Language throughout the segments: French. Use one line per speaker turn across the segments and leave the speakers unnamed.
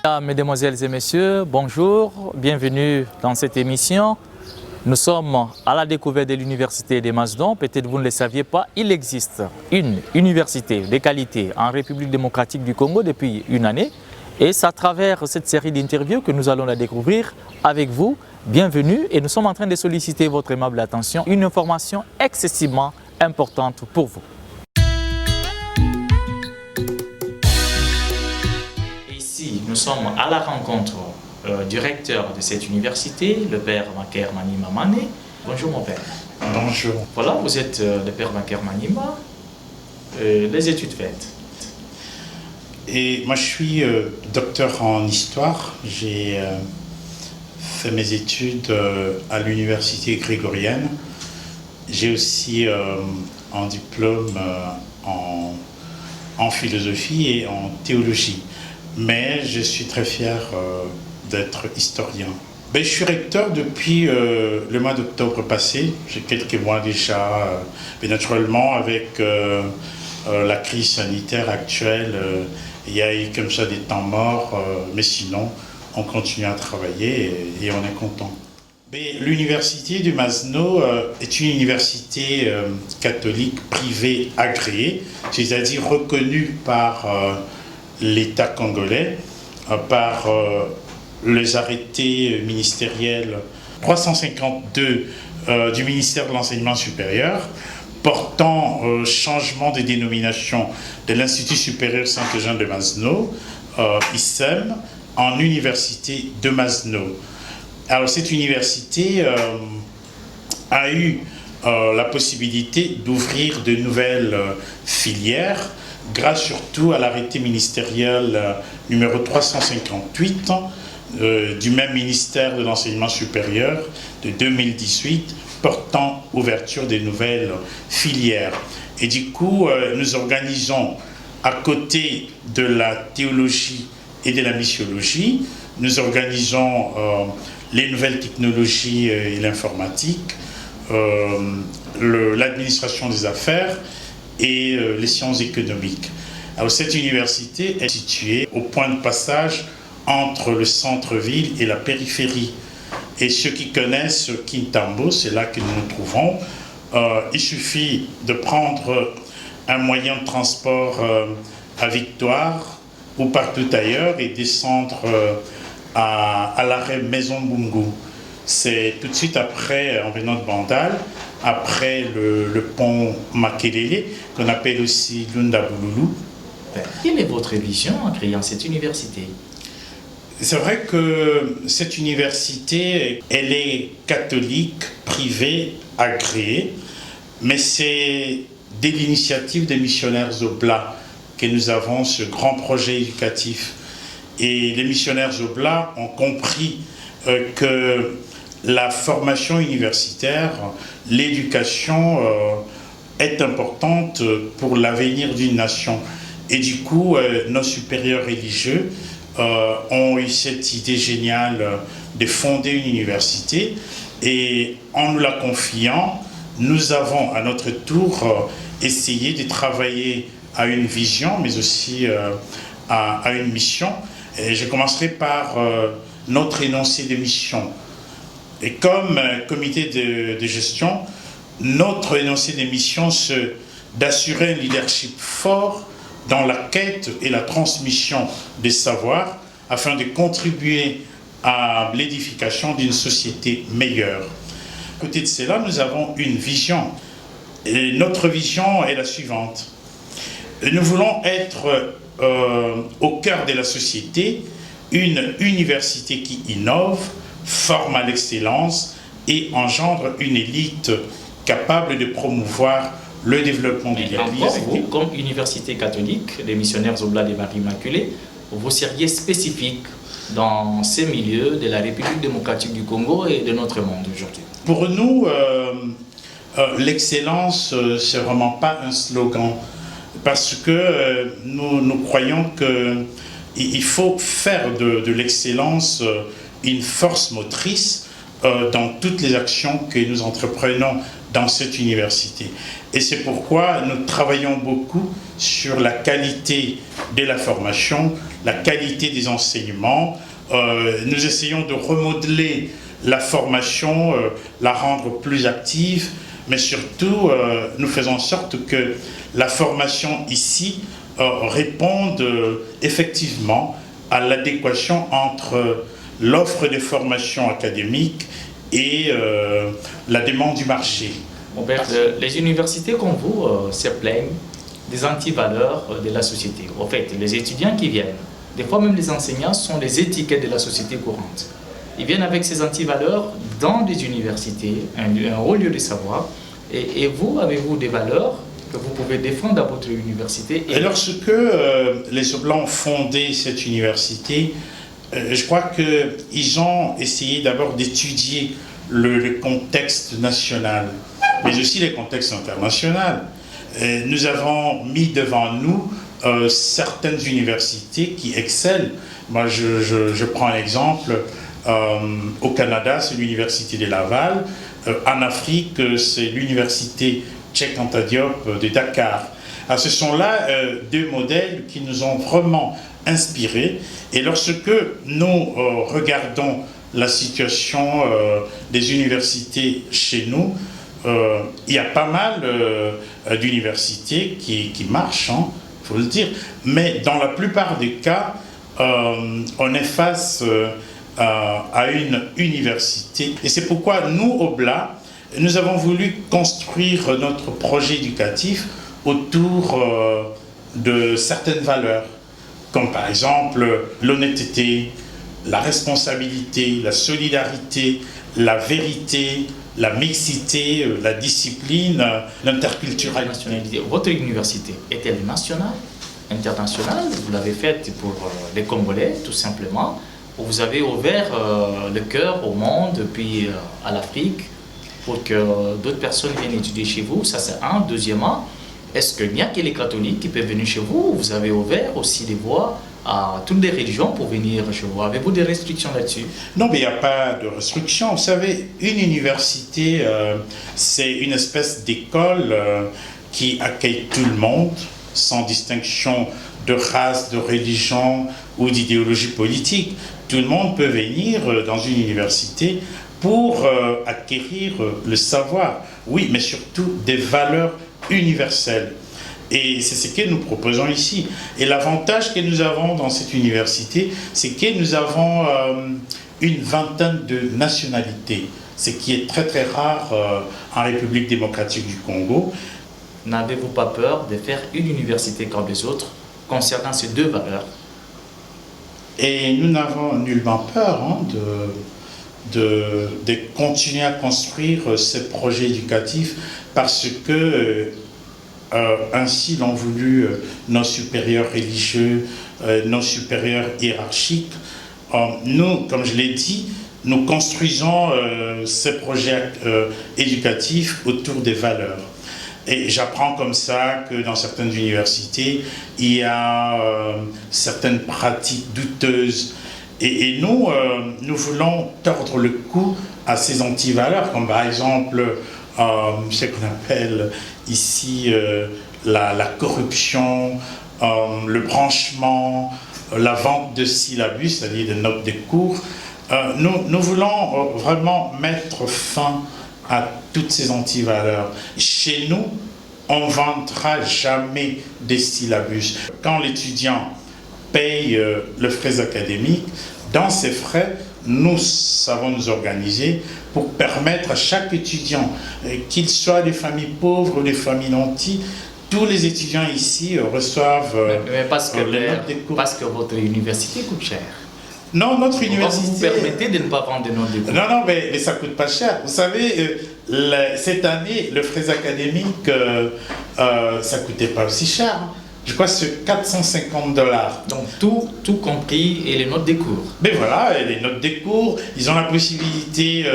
Mesdemoiselles et messieurs, bonjour, bienvenue dans cette émission. Nous sommes à la découverte de l'université de Mazedon. Peut-être vous ne le saviez pas, il existe une université de qualité en République démocratique du Congo depuis une année. Et c'est à travers cette série d'interviews que nous allons la découvrir avec vous. Bienvenue et nous sommes en train de solliciter votre aimable attention. Une information excessivement importante pour vous. Ici, nous sommes à la rencontre du recteur de cette université, le père Maker Manima Mané. Bonjour mon père.
Bonjour.
Voilà, vous êtes le père Maker Manima. Les études faites.
Et moi je suis docteur en histoire. J'ai fait mes études à l'université grégorienne. J'ai aussi un diplôme en philosophie et en théologie. Mais je suis très fier d'être historien. Je suis recteur depuis le mois d'octobre passé. J'ai quelques mois déjà, mais naturellement avec la crise sanitaire actuelle, il y a eu comme ça des temps morts, mais sinon on continue à travailler et on est content. L'université du Mazedon est une université catholique privée agréée, c'est-à-dire reconnue par l'État congolais, par les arrêtés ministériels 352 du ministère de l'Enseignement supérieur portant changement de dénomination de l'Institut supérieur Saint-Eugène de Mazedon, ISEM, en Université de Mazedon. Alors cette université a eu la possibilité d'ouvrir de nouvelles filières grâce surtout à l'arrêté ministériel numéro 358 du même ministère de l'Enseignement supérieur de 2018 portant ouverture des nouvelles filières. Et du coup, nous organisons à côté de la théologie et de la missiologie, nous organisons les nouvelles technologies et l'informatique, l'administration des affaires et les sciences économiques. Alors cette université est située au point de passage entre le centre-ville et la périphérie. Et ceux qui connaissent Kintambo, c'est là que nous nous trouvons. Il suffit de prendre un moyen de transport à Victoire ou partout ailleurs et descendre à l'arrêt Maison Bungu. C'est tout de suite après, en venant de Bandal, après le pont Makelele, qu'on appelle aussi Lunda Bululu.
Quelle est votre vision en créant cette université?
C'est vrai que cette université, elle est catholique, privée, agréée, mais c'est dès l'initiative des missionnaires Oblats que nous avons ce grand projet éducatif. Et les missionnaires Oblats ont compris que la formation universitaire, l'éducation est importante pour l'avenir d'une nation. Et du coup, nos supérieurs religieux ont eu cette idée géniale de fonder une université. Et en nous la confiant, nous avons à notre tour essayé de travailler à une vision, mais aussi à une mission. Et je commencerai par notre énoncé de mission. Et comme comité de gestion, notre énoncé de mission, c'est d'assurer un leadership fort dans la quête et la transmission des savoirs afin de contribuer à l'édification d'une société meilleure. À côté de cela, nous avons une vision. Et notre vision est la suivante. Nous voulons être au cœur de la société, une université qui innove, forme à l'excellence et engendre une élite capable de promouvoir le développement de l'Église.
Vous, comme université catholique, les missionnaires Oblats des Marie Immaculée, vous seriez spécifique dans ces milieux de la République démocratique du Congo et de notre monde aujourd'hui.
Pour nous, l'excellence, c'est vraiment pas un slogan, parce que nous croyons qu'il faut faire de l'excellence une force motrice dans toutes les actions que nous entreprenons dans cette université. Et c'est pourquoi nous travaillons beaucoup sur la qualité de la formation, la qualité des enseignements. Nous essayons de remodeler la formation, la rendre plus active, mais surtout nous faisons en sorte que la formation ici réponde effectivement à l'adéquation entre l'offre de formation académique et la demande du marché.
Robert, les universités comme vous se plaignent des antivaleurs de la société. En fait, les étudiants qui viennent, des fois même les enseignants, sont les étiquettes de la société courante. Ils viennent avec ces antivaleurs dans des universités, un haut lieu de savoir. Et vous, avez-vous des valeurs que vous pouvez défendre à votre université?
Et lorsque les Oblats ont fondé cette université, je crois qu'ils ont essayé d'abord d'étudier le contexte national, mais aussi les contextes internationaux. Nous avons mis devant nous certaines universités qui excellent. Moi, je prends un exemple. Au Canada, c'est l'université de Laval. En Afrique, c'est l'université Cheikh Anta Diop de Dakar. Alors, ce sont là deux modèles qui nous ont vraiment inspirés. Et lorsque nous regardons la situation des universités chez nous, il y a pas mal d'universités qui marchent, il faut le dire. Mais dans la plupart des cas, on est face à une université. Et c'est pourquoi nous, Oblat, nous avons voulu construire notre projet éducatif autour de certaines valeurs, comme par exemple l'honnêteté, la responsabilité, la solidarité, la vérité, la mixité, la discipline, l'interculturalité.
Votre université est-elle nationale, internationale? Vous l'avez faite pour les Congolais, tout simplement. Vous avez ouvert le cœur au monde, puis à l'Afrique, pour que d'autres personnes viennent étudier chez vous. Ça, c'est un. Deuxièmement, est-ce qu'il n'y a que les catholiques qui peuvent venir chez vous? Vous avez ouvert aussi les voies à toutes les religions pour venir chez vous. Avez-vous des restrictions là-dessus?
Non, mais il n'y a pas de restrictions. Vous savez, une université, c'est une espèce d'école qui accueille tout le monde, sans distinction de race, de religion ou d'idéologie politique. Tout le monde peut venir dans une université pour acquérir le savoir. Oui, mais surtout des valeurs universelles. Et c'est ce que nous proposons ici. Et l'avantage que nous avons dans cette université, c'est que nous avons une vingtaine de nationalités, ce qui est très très rare en République démocratique du Congo.
N'avez-vous pas peur de faire une université comme les autres concernant ces deux valeurs?
Et nous n'avons nullement peur de continuer à construire ces projets éducatifs parce que ainsi l'ont voulu nos supérieurs religieux, nos supérieurs hiérarchiques. Nous, comme je l'ai dit, nous construisons ces projets éducatifs autour des valeurs. Et j'apprends comme ça que dans certaines universités, il y a certaines pratiques douteuses. Et nous, nous voulons tordre le cou à ces antivaleurs, comme par exemple ce qu'on appelle ici la corruption, le branchement, la vente de syllabus, c'est-à-dire de notes de cours. Nous voulons vraiment mettre fin à toutes ces antivaleurs. Chez nous, on ne vendra jamais des syllabus. Quand l'étudiant paye le frais académique, dans ces frais, nous savons nous organiser pour permettre à chaque étudiant, qu'il soit des familles pauvres ou des familles nantis, tous les étudiants ici reçoivent
mais parce que votre université coûte cher.
Non, notre université...
Vous permettez de ne pas vendre des notes de cours.
Non, mais ça ne coûte pas cher. Vous savez, cette année, le frais académique, ça ne coûtait pas aussi cher. Je crois que c'est $450.
Donc tout compris et les notes des cours.
Mais voilà, et les notes des cours, ils ont la possibilité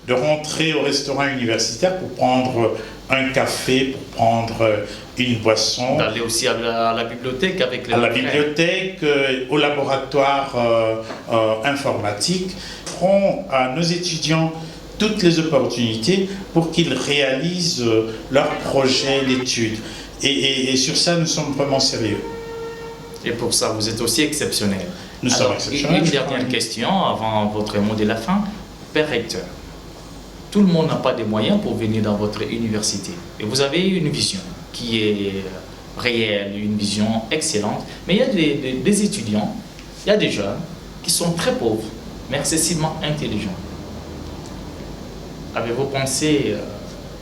de rentrer au restaurant universitaire pour prendre un café, pour prendre une boisson.
D'aller aussi à la bibliothèque avec les...
À la bibliothèque, au laboratoire informatique. Offrons à nos étudiants toutes les opportunités pour qu'ils réalisent leur projet d'études. Et sur ça, nous sommes vraiment sérieux.
Et pour ça, vous êtes aussi exceptionnel.
Nous sommes exceptionnels.
Une dernière question avant votre mot de la fin. Père recteur, tout le monde n'a pas de moyens pour venir dans votre université. Et vous avez une vision qui est réelle, une vision excellente. Mais il y a des étudiants, il y a des jeunes qui sont très pauvres, mais excessivement intelligents. Avez-vous pensé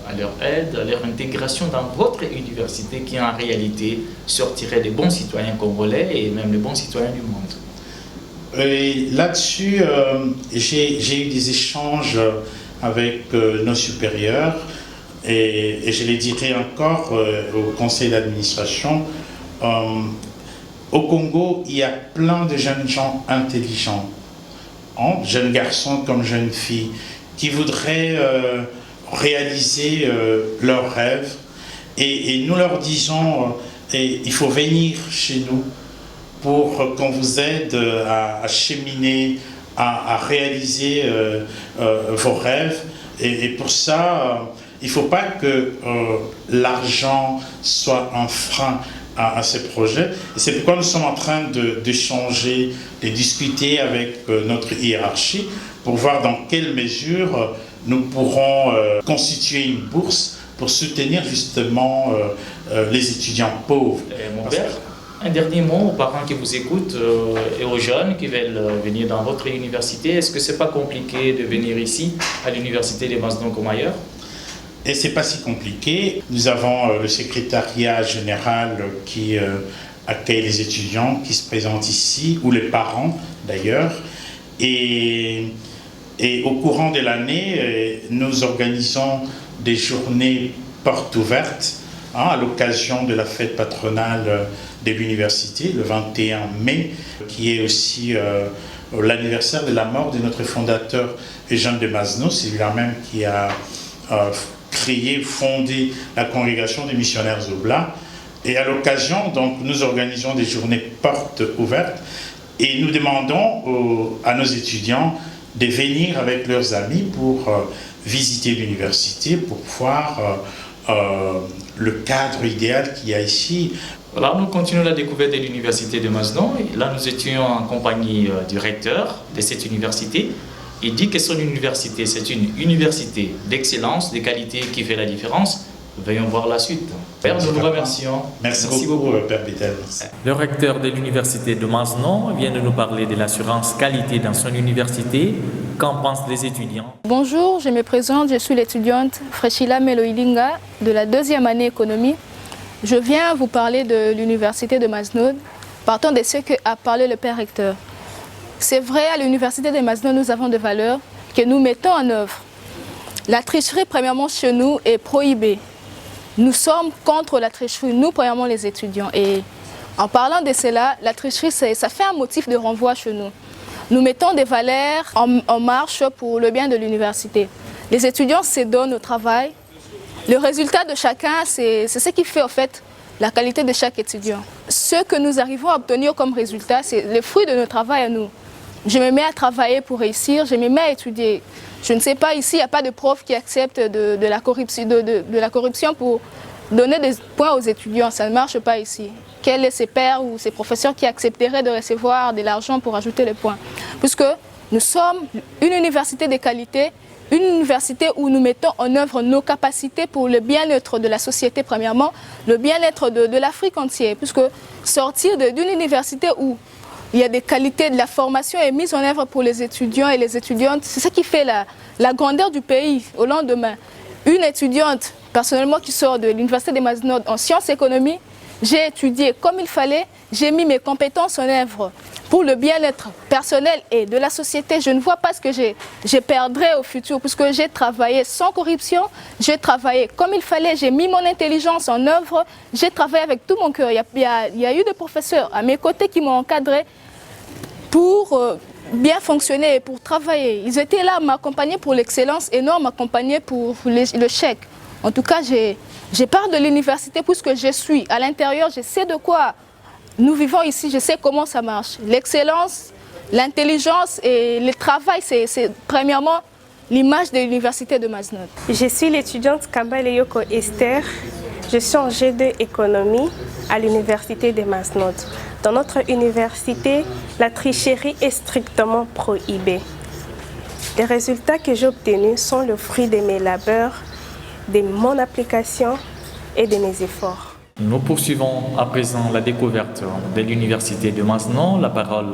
à leur aide, à leur intégration dans votre université qui en réalité sortirait des bons citoyens congolais et même des bons citoyens du monde?
Et là-dessus, j'ai eu des échanges avec nos supérieurs et je les dirai encore au conseil d'administration. Au Congo, il y a plein de jeunes gens intelligents, jeunes garçons comme jeunes filles, qui voudraient réaliser leurs rêves. Et nous leur disons, il faut venir chez nous pour qu'on vous aide à cheminer, à réaliser vos rêves. Et pour ça, il ne faut pas que l'argent soit un frein à ces projets. Et c'est pourquoi nous sommes en train d'échanger, de discuter avec notre hiérarchie pour voir dans quelle mesure nous pourrons constituer une bourse pour soutenir justement les étudiants pauvres.
Mon père, un dernier mot aux parents qui vous écoutent et aux jeunes qui veulent venir dans votre université. Est-ce que ce n'est pas compliqué de venir ici, à l'université des Mazedon comme ailleurs?
Et ce n'est pas si compliqué. Nous avons le secrétariat général qui accueille les étudiants qui se présentent ici, ou les parents d'ailleurs. Et au courant de l'année, nous organisons des journées portes ouvertes à l'occasion de la fête patronale de l'université, le 21 mai, qui est aussi l'anniversaire de la mort de notre fondateur Eugène de Masno. C'est lui même qui a créé, fondé la congrégation des missionnaires Oblats. Et à l'occasion, donc, nous organisons des journées portes ouvertes et nous demandons à nos étudiants de venir avec leurs amis pour visiter l'université, pour voir le cadre idéal qu'il y a ici.
Voilà, nous continuons la découverte de l'université de Mazedon. Là, nous étions en compagnie du recteur de cette université. Il dit que son université, c'est une université d'excellence, de qualité qui fait la différence. Veuillons voir la suite. Père, nous vous remercions.
Merci beaucoup, Père Bettel.
Le recteur de l'université de Mazedon vient de nous parler de l'assurance qualité dans son université. Qu'en pensent les étudiants?
Bonjour, je me présente, je suis l'étudiante Freshila Meloilinga de la 2e année économie. Je viens vous parler de l'université de Mazedon, partant de ce qu'a parlé le Père recteur. C'est vrai, à l'université de Mazedon, nous avons des valeurs que nous mettons en œuvre. La tricherie, premièrement, chez nous, est prohibée. Nous sommes contre la tricherie, nous, premièrement, les étudiants. Et en parlant de cela, la tricherie, ça fait un motif de renvoi chez nous. Nous mettons des valeurs en marche pour le bien de l'université. Les étudiants se donnent au travail. Le résultat de chacun, c'est ce qui fait, en fait, la qualité de chaque étudiant. Ce que nous arrivons à obtenir comme résultat, c'est le fruit de notre travail à nous. Je me mets à travailler pour réussir, je me mets à étudier. Je ne sais pas, ici, il n'y a pas de prof qui accepte de la corruption pour donner des points aux étudiants. Ça ne marche pas ici. Quels sont ses pairs ou ses professeurs qui accepteraient de recevoir de l'argent pour ajouter les points? Puisque nous sommes une université de qualité, une université où nous mettons en œuvre nos capacités pour le bien-être de la société, premièrement, le bien-être de l'Afrique entière. Puisque sortir d'une université où il y a des qualités, de la formation est mise en œuvre pour les étudiants et les étudiantes. C'est ça qui fait la grandeur du pays au lendemain. Une étudiante, personnellement, qui sort de l'université de Mazedon en sciences économie, j'ai étudié comme il fallait, j'ai mis mes compétences en œuvre pour le bien-être personnel et de la société. Je ne vois pas ce que je perdrai au futur, puisque j'ai travaillé sans corruption, j'ai travaillé comme il fallait, j'ai mis mon intelligence en œuvre, j'ai travaillé avec tout mon cœur. Il y a eu des professeurs à mes côtés qui m'ont encadré pour bien fonctionner et pour travailler. Ils étaient là à m'accompagner pour l'excellence et non à m'accompagner pour le chèque. En tout cas, j'ai peur de l'université puisque je suis à l'intérieur, je sais de quoi nous vivons ici, je sais comment ça marche. L'excellence, l'intelligence et le travail, c'est premièrement l'image de l'université de Masnod.
Je suis l'étudiante Kambale Yoko Esther. Je suis en G2 économie à l'université de Masnod. Dans notre université, la tricherie est strictement prohibée. Les résultats que j'ai obtenus sont le fruit de mes labeurs, de mon application et de mes efforts.
Nous poursuivons à présent la découverte de l'université de Masnod. La parole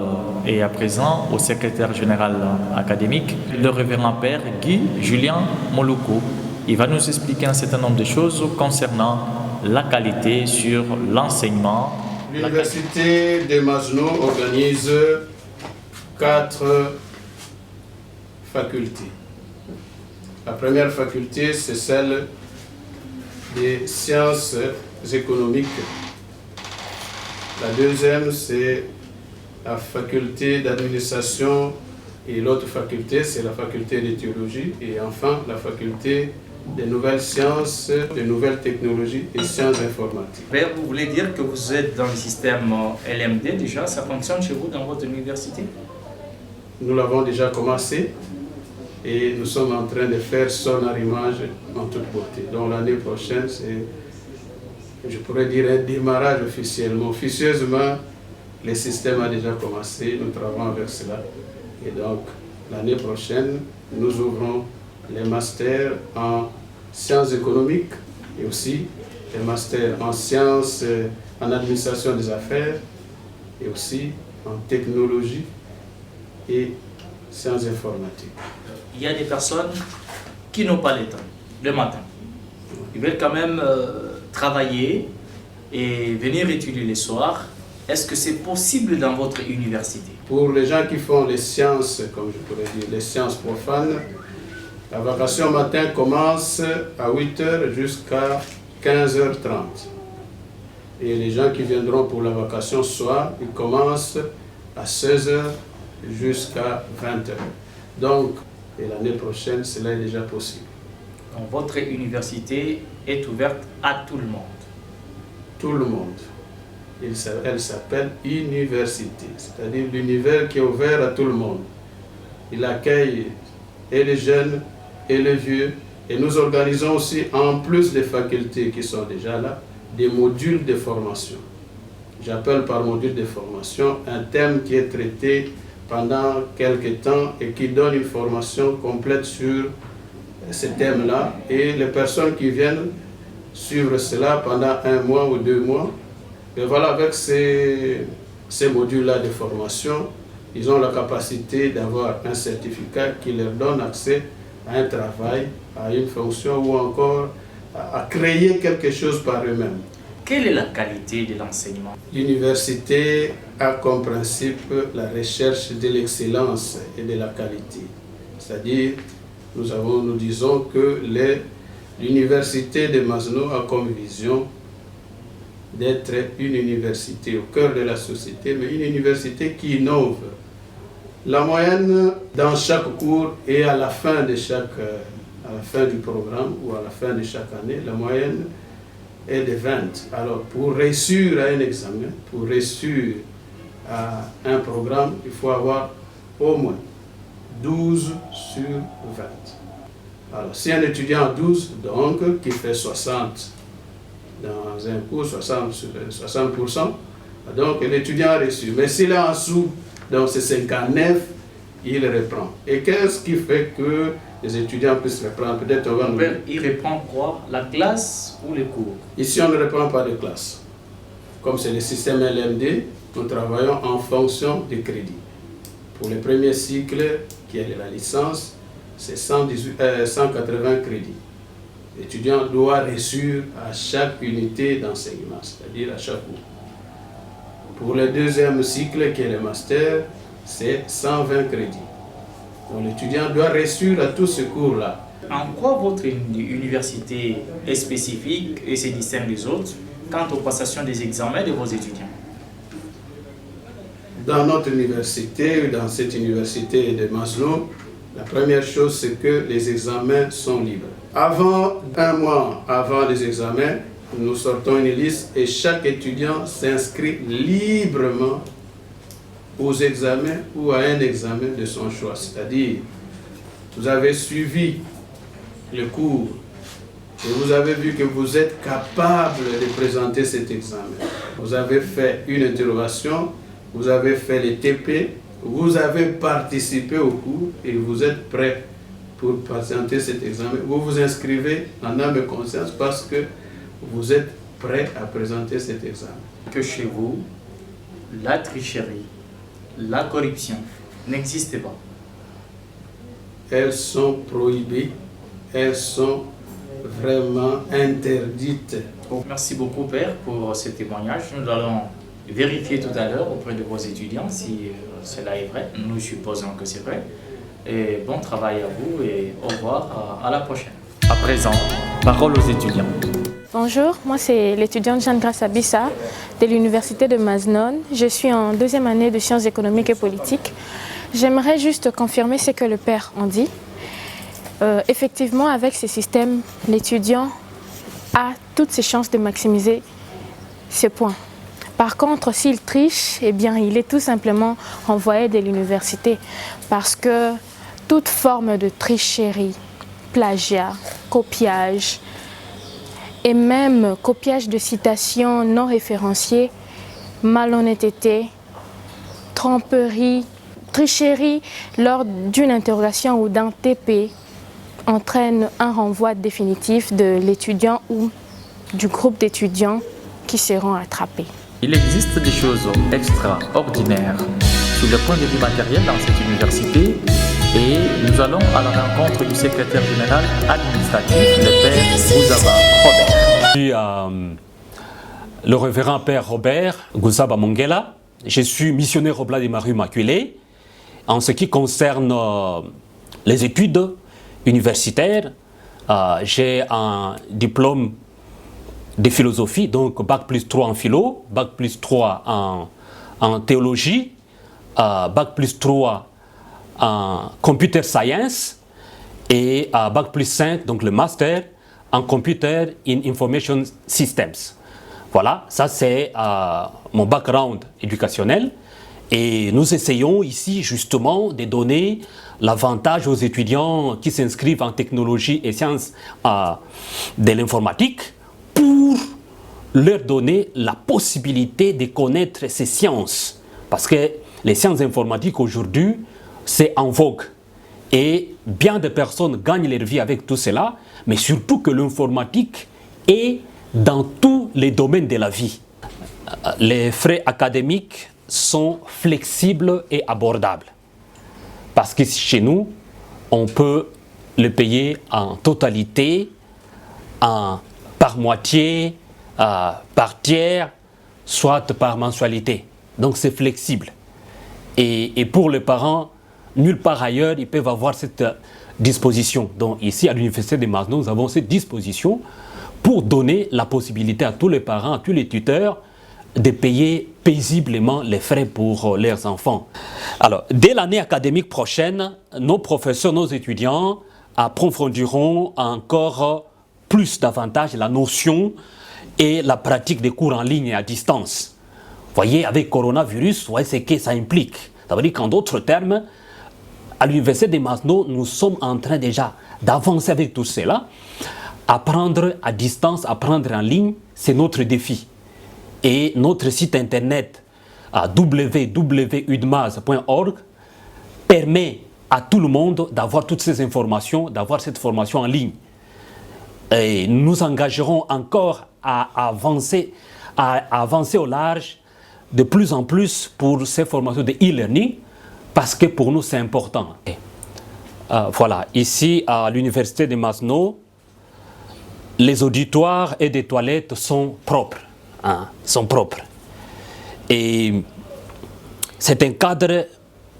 est à présent au secrétaire général académique, le révérend père Guy Julien Moluku. Il va nous expliquer un certain nombre de choses concernant la qualité sur l'enseignement.
L'université de Masnod organise 4 facultés. La première faculté, c'est celle des sciences économiques. La deuxième, c'est la faculté d'administration et l'autre faculté, c'est la faculté de théologie. Et enfin, la faculté des nouvelles sciences, des nouvelles technologies et sciences informatiques.
Vous voulez dire que vous êtes dans le système LMD déjà? Ça fonctionne chez vous dans votre université?
Nous l'avons déjà commencé et nous sommes en train de faire son arrimage en toute beauté. Donc l'année prochaine, c'est, je pourrais dire, un démarrage officiellement. Officieusement, le système a déjà commencé, nous travaillons avec cela. Et donc, l'année prochaine, nous ouvrons les masters en sciences économiques et aussi les masters en sciences, en administration des affaires et aussi en technologie et sciences informatiques.
Il y a des personnes qui n'ont pas le temps, le matin. Ils veulent quand même travailler et venir étudier le soir. Est-ce que c'est possible dans votre université?
Pour les gens qui font les sciences, comme je pourrais dire, les sciences profanes, la vacation matin commence à 8h jusqu'à 15h30. Et les gens qui viendront pour la vacation soir, ils commencent à 16h jusqu'à 20h. Donc, et l'année prochaine, cela est déjà possible.
Donc, votre université est ouverte à tout le monde?
Tout le monde. Elle s'appelle université, c'est-à-dire l'univers qui est ouvert à tout le monde. Il accueille et les jeunes et les vieux. Et nous organisons aussi, en plus des facultés qui sont déjà là, des modules de formation. J'appelle par module de formation un thème qui est traité pendant quelques temps et qui donne une formation complète sur ce thème-là. Et les personnes qui viennent suivre cela pendant 1 mois ou 2 mois, et voilà, avec ces modules-là de formation, ils ont la capacité d'avoir un certificat qui leur donne accès à un travail, à une fonction ou encore à créer quelque chose par eux-mêmes.
Quelle est la qualité de l'enseignement?
L'université a comme principe la recherche de l'excellence et de la qualité. C'est-à-dire, nous disons que l'université de Masnod a comme vision d'être une université au cœur de la société, mais une université qui innove. La moyenne dans chaque cours et à la fin du programme ou à la fin de chaque année, la moyenne est de 20. Alors pour réussir à un examen, pour réussir à un programme, il faut avoir au moins 12 sur 20. Alors si un étudiant a 12, donc qui fait 60 dans un cours, 60%, donc l'étudiant a reçu. Mais s'il est en dessous, donc c'est 59, il reprend. Et qu'est-ce qui fait que les étudiants puissent reprendre? Peut-être on va nous dire.
Il reprend quoi? La classe ou les cours?
Ici, on ne reprend pas de classe. Comme c'est le système LMD, nous travaillons en fonction des crédits. Pour le premier cycle, qui est de la licence, c'est 180 crédits. L'étudiant doit réussir à chaque unité d'enseignement, c'est-à-dire à chaque cours. Pour le deuxième cycle, qui est le master, c'est 120 crédits. Donc l'étudiant doit réussir à tous ces cours-là.
En quoi votre université est spécifique et se distingue des autres quant aux passations des examens de vos étudiants?
Dans notre université, dans cette université de Masnod, la première chose, c'est que les examens sont libres. Avant, 1 mois avant les examens, nous sortons une liste et chaque étudiant s'inscrit librement aux examens ou à un examen de son choix. C'est-à-dire, vous avez suivi le cours et vous avez vu que vous êtes capable de présenter cet examen. Vous avez fait une interrogation, vous avez fait les TP, vous avez participé au cours et vous êtes prêt pour présenter cet examen. Vous vous inscrivez en âme et conscience parce que vous êtes prêt à présenter cet examen.
Que chez vous, la tricherie, la corruption n'existent pas.
Elles sont prohibées, elles sont vraiment interdites.
Merci beaucoup, Père, pour ce témoignage. Nous allons vérifier tout à l'heure auprès de vos étudiants si cela est vrai. Nous supposons que c'est vrai. Et bon travail à vous et au revoir, à la prochaine. À présent, parole aux étudiants.
Bonjour, moi c'est l'étudiante Jeanne-Grace Abissa de l'Université de Maznon. Je suis en deuxième année de sciences économiques et politiques. J'aimerais juste confirmer ce que le père en dit. Effectivement, avec ce système, l'étudiant a toutes ses chances de maximiser ses points. Par contre, s'il triche, eh bien, il est tout simplement renvoyé de l'université parce que toute forme de tricherie, plagiat, copiage et même copiage de citations non référenciées, malhonnêteté, tromperie, tricherie lors d'une interrogation ou d'un TP entraîne un renvoi définitif de l'étudiant ou du groupe d'étudiants qui seront attrapés.
Il existe des choses extraordinaires sur le point de vue matériel dans cette université et nous allons à la rencontre du secrétaire général administratif, le père Gouzaba Robert.
Je suis le révérend père Robert Gouzaba Mongela. Je suis missionnaire au Plat de Marie Immaculée. En ce qui concerne les études universitaires, j'ai un diplôme de philosophie, donc Bac plus 3 en philo, Bac plus 3 en théologie, Bac plus 3 en computer science et Bac plus 5, donc le master en computer in information systems. Voilà, ça c'est mon background éducationnel et nous essayons ici justement de donner l'avantage aux étudiants qui s'inscrivent en technologie et sciences de l'informatique pour leur donner la possibilité de connaître ces sciences. Parce que les sciences informatiques aujourd'hui, c'est en vogue. Et bien de personnes gagnent leur vie avec tout cela, mais surtout que l'informatique est dans tous les domaines de la vie. Les frais académiques sont flexibles et abordables. Parce que chez nous, on peut le payer en totalité, par moitié, par tiers, soit par mensualité. Donc c'est flexible. Et pour les parents, nulle part ailleurs, ils peuvent avoir cette disposition. Donc ici, à l'Université de Maznon, nous avons cette disposition pour donner la possibilité à tous les parents, à tous les tuteurs, de payer paisiblement les frais pour leurs enfants. Alors, dès l'année académique prochaine, nos professeurs, nos étudiants approfondiront encore plus davantage la notion et la pratique des cours en ligne et à distance. Vous voyez, avec coronavirus, vous voyez ce que ça implique. Ça veut dire qu'en d'autres termes, à l'Université de Maznon, nous sommes en train déjà d'avancer avec tout cela. Apprendre à distance, apprendre en ligne, c'est notre défi. Et notre site internet à www.udmaz.org permet à tout le monde d'avoir toutes ces informations, d'avoir cette formation en ligne. Et nous engagerons encore à avancer au large de plus en plus pour ces formations de e-learning parce que pour nous c'est important. Voilà, ici à l'Université de Maznon, les auditoires et des toilettes sont propres. Sont propres. Et c'est un cadre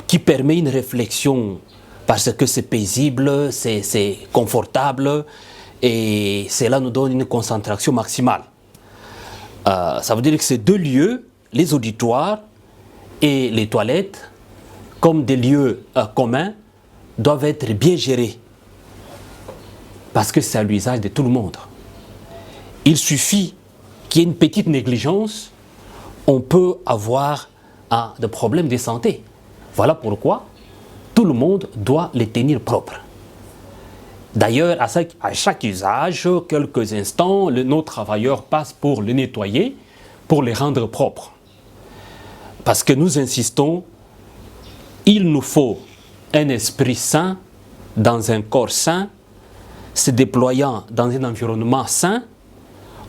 qui permet une réflexion parce que c'est paisible, c'est confortable et cela nous donne une concentration maximale. Ça veut dire que ces deux lieux, les auditoires et les toilettes, comme des lieux communs, doivent être bien gérés parce que c'est à l'usage de tout le monde. Il suffit qu'il y ait une petite négligence, on peut avoir des problèmes de santé. Voilà pourquoi tout le monde doit les tenir propres. D'ailleurs, à chaque usage, quelques instants, nos travailleurs passent pour les nettoyer, pour les rendre propres. Parce que nous insistons, il nous faut un esprit sain dans un corps sain, se déployant dans un environnement sain.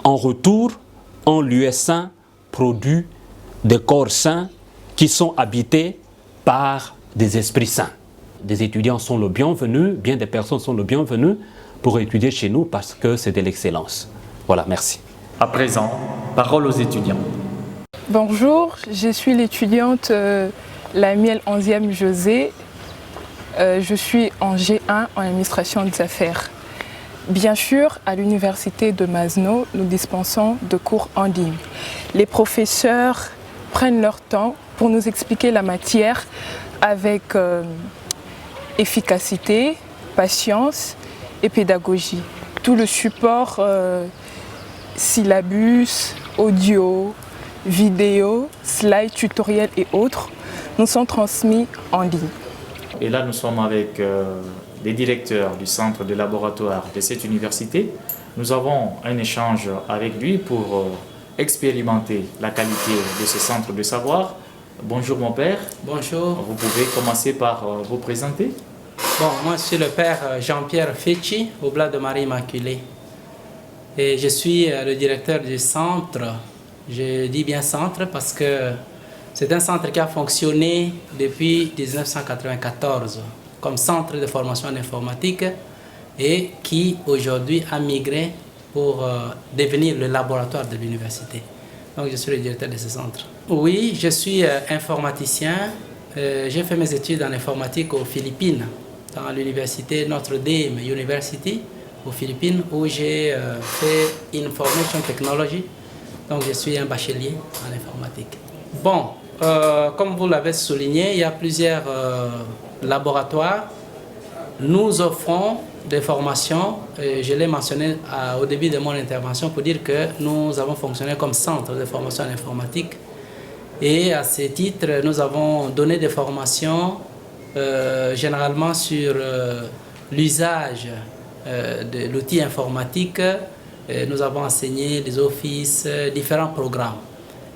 En retour, un lieu sain produit des corps sains qui sont habités par des esprits sains. Des étudiants sont le bienvenu, bien des personnes sont le bienvenu pour étudier chez nous parce que c'est de l'excellence. Voilà, merci.
À présent, parole aux étudiants.
Bonjour, je suis l'étudiante Lamiel 11e José. Je suis en G1 en administration des affaires. Bien sûr, à l'université de Masno, nous dispensons de cours en ligne. Les professeurs prennent leur temps pour nous expliquer la matière avec efficacité, patience et pédagogie. Tout le support syllabus, audio, vidéo, slides, tutoriels et autres nous sont transmis en ligne.
Et là, nous sommes avec les directeurs du centre de laboratoire de cette université. Nous avons un échange avec lui pour expérimenter la qualité de ce centre de savoir. Bonjour mon père.
Bonjour.
Vous pouvez commencer par vous présenter.
Bon, moi je suis le père Jean-Pierre Fecci, Oblat de Marie Immaculée. Et je suis le directeur du centre. Je dis bien centre parce que c'est un centre qui a fonctionné depuis 1994 comme centre de formation en informatique et qui aujourd'hui a migré pour devenir le laboratoire de l'université. Donc je suis le directeur de ce centre. Oui, je suis informaticien. J'ai fait mes études en informatique aux Philippines, dans l'université Notre Dame University aux Philippines, où j'ai fait Information Technology. Donc je suis un bachelier en informatique. Bon, comme vous l'avez souligné, il y a plusieurs laboratoires. Nous offrons des formations, je l'ai mentionné au début de mon intervention pour dire que nous avons fonctionné comme centre de formation en informatique. Et à ce titre, nous avons donné des formations généralement sur l'usage de l'outil informatique. Nous avons enseigné des offices, différents programmes.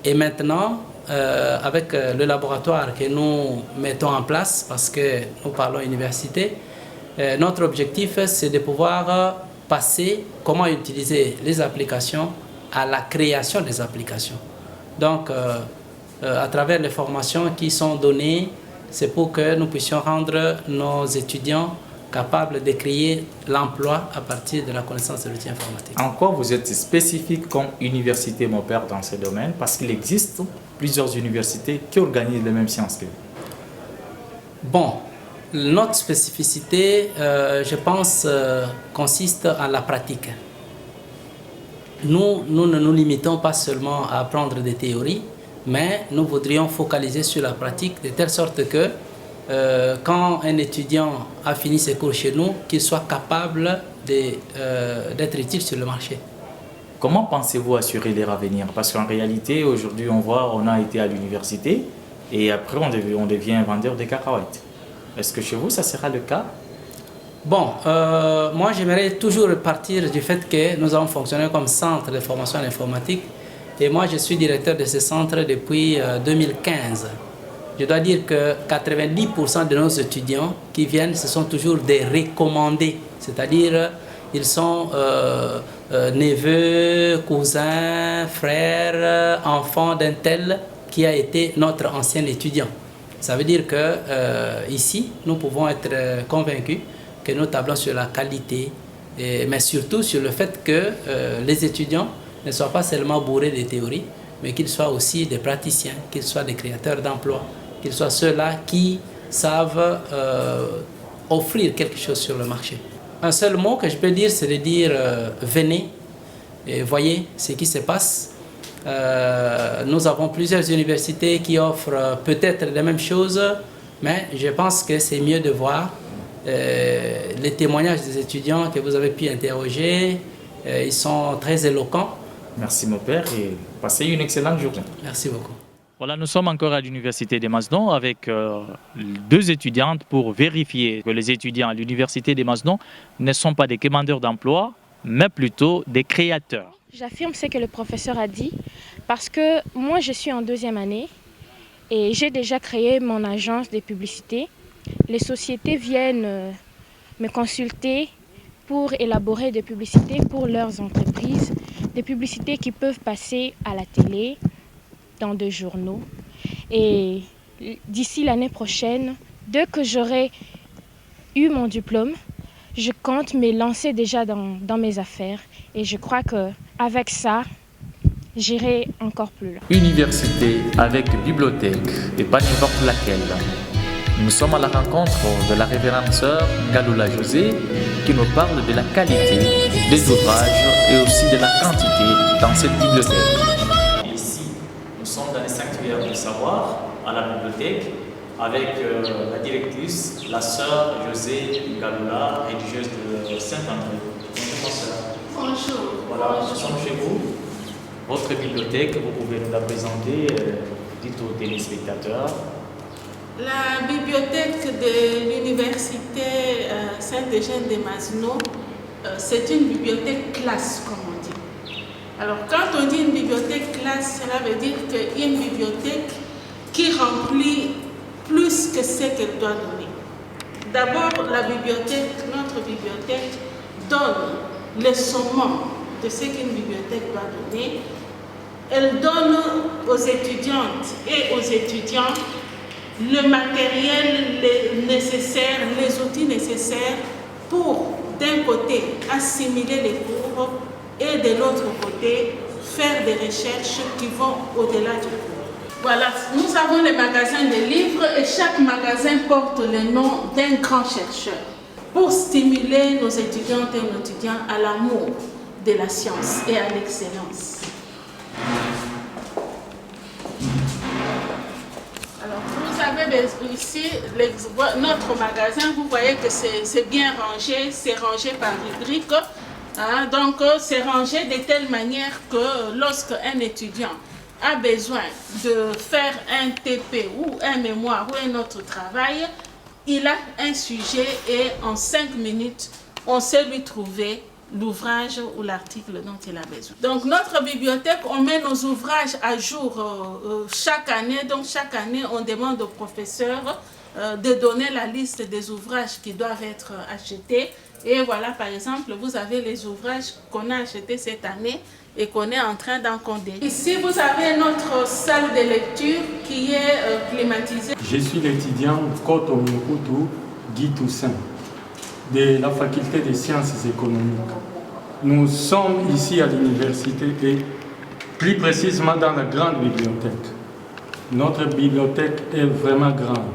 Et maintenant, avec le laboratoire que nous mettons en place, parce que nous parlons université, notre objectif, c'est de pouvoir passer comment utiliser les applications à la création des applications. Donc, à travers les formations qui sont données, c'est pour que nous puissions rendre nos étudiants capables de créer l'emploi à partir de la connaissance de l'outil informatique.
En quoi vous êtes spécifique comme université, mon père, dans ce domaine? Parce qu'il existe plusieurs universités qui organisent les mêmes sciences que vous.
Bon, notre spécificité, je pense, consiste en la pratique. Nous ne nous limitons pas seulement à apprendre des théories, mais nous voudrions focaliser sur la pratique de telle sorte que quand un étudiant a fini ses cours chez nous, qu'il soit capable d'être utile sur le marché.
Comment pensez-vous assurer leur avenir? Parce qu'en réalité, aujourd'hui, on a été à l'université et après, on devient vendeur de cacahuètes. Est-ce que chez vous, ça sera le cas?
Bon, moi, j'aimerais toujours partir du fait que nous avons fonctionné comme centre de formation en informatique. Et moi, je suis directeur de ce centre depuis 2015. Je dois dire que 90% de nos étudiants qui viennent, ce sont toujours des recommandés. C'est-à-dire, ils sont neveux, cousins, frères, enfants d'un tel qui a été notre ancien étudiant. Ça veut dire que ici, nous pouvons être convaincus que nous tablons sur la qualité, mais surtout sur le fait que les étudiants ne soient pas seulement bourrés de théories, mais qu'ils soient aussi des praticiens, qu'ils soient des créateurs d'emplois, qu'ils soient ceux-là qui savent offrir quelque chose sur le marché. Un seul mot que je peux dire, c'est de dire venez et voyez ce qui se passe. Nous avons plusieurs universités qui offrent peut-être les mêmes choses, mais je pense que c'est mieux de voir les témoignages des étudiants que vous avez pu interroger. Ils sont très éloquents.
Merci mon père et passez une excellente journée.
Merci beaucoup.
Voilà, nous sommes encore à l'université des Masdon avec deux étudiantes pour vérifier que les étudiants à l'université des Masdon ne sont pas des commandeurs d'emploi, mais plutôt des créateurs.
J'affirme ce que le professeur a dit parce que moi je suis en deuxième année et j'ai déjà créé mon agence de publicité. Les sociétés viennent me consulter pour élaborer des publicités pour leurs entreprises, des publicités qui peuvent passer à la télé, dans des journaux. Et d'ici l'année prochaine, dès que j'aurai eu mon diplôme, je compte me lancer déjà dans mes affaires. Et je crois qu'avec ça, j'irai encore plus loin.
Université avec bibliothèque et pas n'importe laquelle. Nous sommes à la rencontre de la révérende sœur Ngaloula José qui nous parle de la qualité des ouvrages et aussi de la quantité dans cette bibliothèque. Nous sommes dans les sanctuaires du savoir, à la bibliothèque, avec la directrice, la sœur José Ngaloula, religieuse de Saint-André. Bonjour, sœur.
Bonjour.
Voilà, nous sommes chez vous. Votre bibliothèque, vous pouvez nous la présenter, dites aux téléspectateurs.
La bibliothèque de l'université Saint-Eugène de Masno, c'est une bibliothèque classe, comme on dit. Alors, quand on dit une bibliothèque classe, cela veut dire qu'il y a une bibliothèque qui remplit plus que ce qu'elle doit donner. D'abord, notre bibliothèque donne le summum de ce qu'une bibliothèque doit donner. Elle donne aux étudiantes et aux étudiants le matériel nécessaire, les outils nécessaires pour, d'un côté, assimiler les cours et de l'autre côté, faire des recherches qui vont au-delà du cours. Voilà, nous avons les magasins de livres et chaque magasin porte le nom d'un grand chercheur pour stimuler nos étudiantes et nos étudiants à l'amour de la science et à l'excellence. Alors, vous avez ici notre magasin, vous voyez que c'est bien rangé, c'est rangé par rubrique. Hein, donc, c'est rangé de telle manière que lorsque un étudiant a besoin de faire un TP ou un mémoire ou un autre travail, il a un sujet et en 5 minutes, on sait lui trouver l'ouvrage ou l'article dont il a besoin. Donc notre bibliothèque, on met nos ouvrages à jour chaque année. Donc chaque année, on demande aux professeurs de donner la liste des ouvrages qui doivent être achetés. Et voilà, par exemple, vous avez les ouvrages qu'on a achetés cette année et qu'on est en train d'encoder. Ici, vous avez notre salle de lecture qui est climatisée.
Je suis l'étudiant Koto Mikutu Guy Toussaint de la faculté des sciences économiques. Nous sommes ici à l'université et plus précisément dans la grande bibliothèque. Notre bibliothèque est vraiment grande,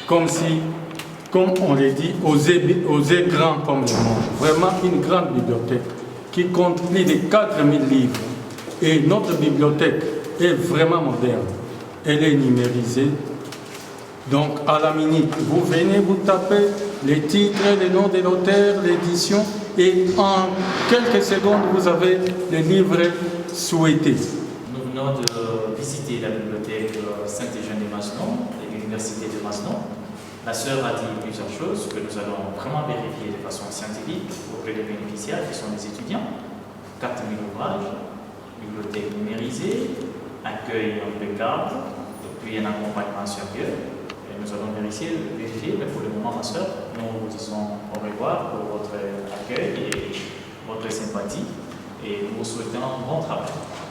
comme on l'a dit, osez grand comme le monde. Vraiment une grande bibliothèque qui compte plus de 4000 livres. Et notre bibliothèque est vraiment moderne. Elle est numérisée. Donc à la minute, vous venez, vous tapez les titres, les noms des notaires, l'édition, et en quelques secondes, vous avez les livres souhaités.
Nous venons de visiter la bibliothèque Saint-Eugène de Masnon et l'université de Masnon. La sœur a dit plusieurs choses que nous allons vraiment vérifier de façon scientifique auprès des bénéficiaires qui sont les étudiants. 4000 ouvrages, bibliothèque numérisée, accueil impeccable, puis un accompagnement sérieux. Et nous allons vérifier, mais pour le moment, ma sœur, nous vous disons au revoir pour votre accueil et votre sympathie. Et nous vous souhaitons un bon travail.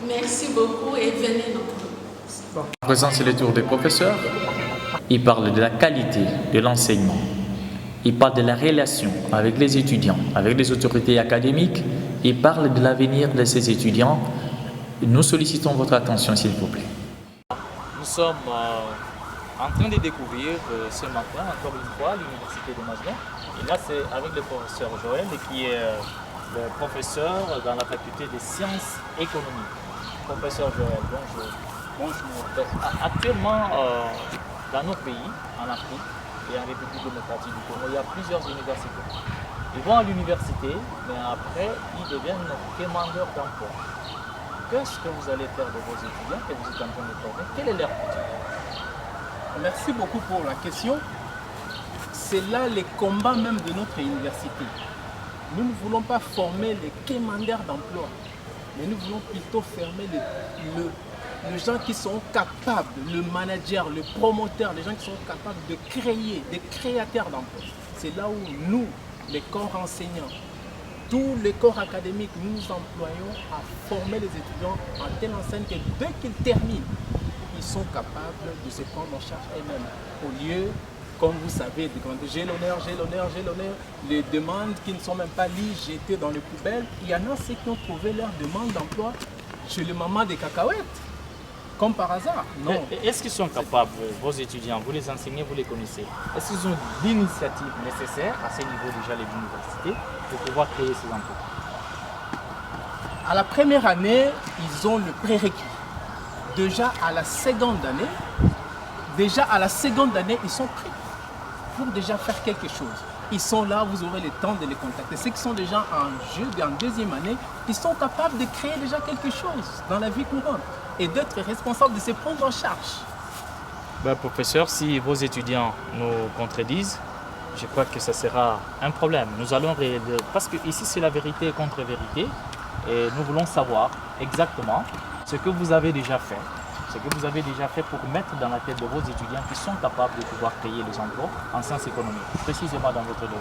Merci beaucoup et venez nombreux.
À présent, c'est le tour des professeurs. Ils parlent de la qualité de l'enseignement. Ils parlent de la relation avec les étudiants, avec les autorités académiques. Ils parlent de l'avenir de ces étudiants. Nous sollicitons votre attention, s'il vous plaît. Nous sommes en train de découvrir ce matin, encore une fois, l'université de Masnon. Et là, c'est avec le professeur Joël, qui est le professeur dans la faculté des sciences économiques. Professeur Joël, bonjour. Bonjour. Actuellement, dans nos pays, en Afrique et en République démocratique du Congo, il y a plusieurs universités. Ils vont à l'université, mais après, ils deviennent demandeurs d'emploi. Qu'est-ce que vous allez faire de vos étudiants que vous êtes en train de former? Quel est leur but?
Merci beaucoup pour la question. C'est là les combats même de notre université. Nous ne voulons pas former les quémandeurs d'emploi, mais nous voulons plutôt former les gens qui sont capables, le manager, le promoteur, les gens qui sont capables de créer, des créateurs d'emplois. C'est là où nous, les corps enseignants, tous les corps académiques, nous nous employons à former les étudiants en telle enseigne que dès qu'ils terminent, ils sont capables de se prendre en charge eux-mêmes. Au lieu, comme vous savez, de demander j'ai l'honneur, les demandes qui ne sont même pas liées, jetées dans les poubelles. Il y en a ceux qui ont trouvé leur demande d'emploi chez le maman des cacahuètes, comme par hasard. Non.
Est-ce qu'ils sont capables, vos étudiants, vous les enseignez, vous les connaissez, est-ce qu'ils ont l'initiative nécessaire à ce niveau déjà de l'université pour pouvoir créer ces emplois?
À la première année, ils ont le prérequis. Déjà à la seconde année, ils sont prêts pour déjà faire quelque chose. Ils sont là, vous aurez le temps de les contacter. Ceux qui sont déjà en deuxième année, ils sont capables de créer déjà quelque chose dans la vie courante et d'être responsables de se prendre en charge.
Professeur, si vos étudiants nous contredisent, je crois que ça sera un problème. Nous allons parce que ici c'est la vérité contre vérité et nous voulons savoir exactement ce que vous avez déjà fait. Ce que vous avez déjà fait pour mettre dans la tête de vos étudiants qui sont capables de pouvoir créer les emplois en sciences économiques, précisément dans votre domaine.